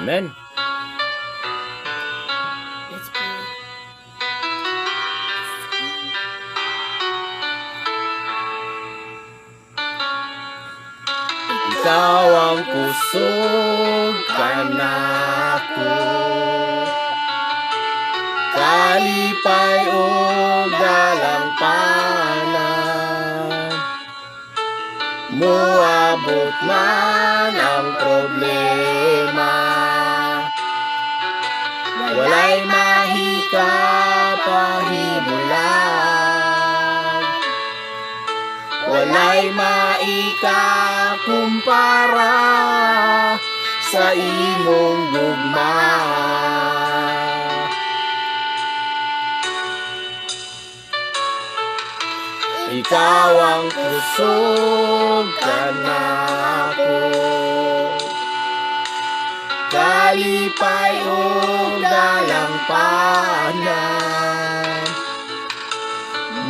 Amen. Let's pray. Ikaw ang kusog kanako, kalipay o dalampanan, moabot man ang problema, walay mahika pahimulan, walay maikakumpara sa imong gugma. Ikaw ang kusog kanako, kalipay o dalampanan,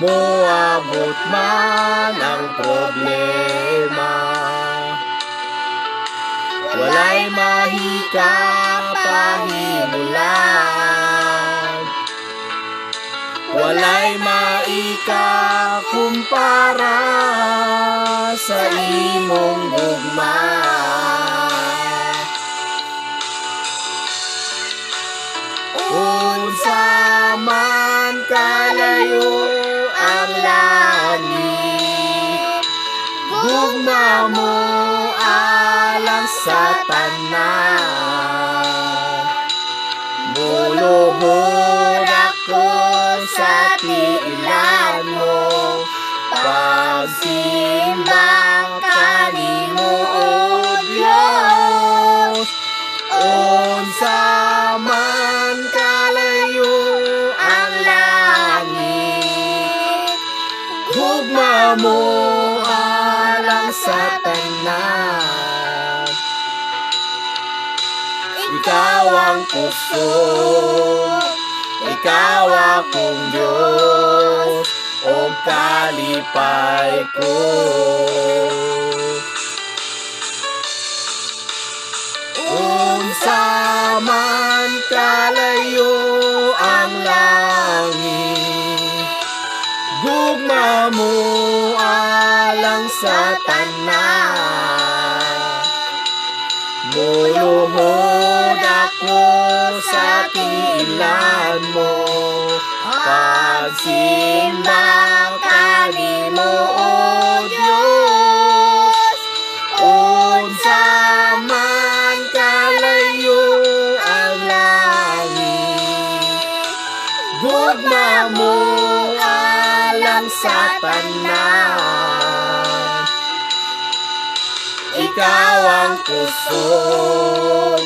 moabot man ang problema, walay mahika pahimulan, walay maikakumpara sa imong gugma. Unsa man kalayo ang langit, gugma mo alang sa tanan. Buluhod ako sa tiilan mo, pagsimbang kanimo o Diyos. Unsa man kalayo ang langit, gugma mo alang sa tanan. Ikaw ang kusog, ikaw akong Diyos, o kalipay ko. Unsa man kalayo ang langit, gugma mo alang sa tanan. Buluhod ako sa tiilan mo, pagsimbang kanimo o Diyos. Unsa man kalayo ang langit, gugma mo alang sa tanan. Ikaw ang kusog,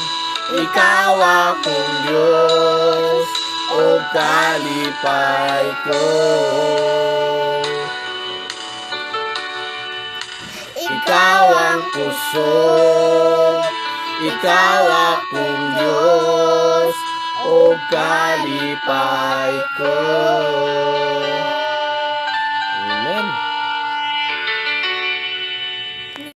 ikaw akong Diyos, o kalipay ko. Ikaw ang kusog, ikaw akong Diyos, o kalipay ko.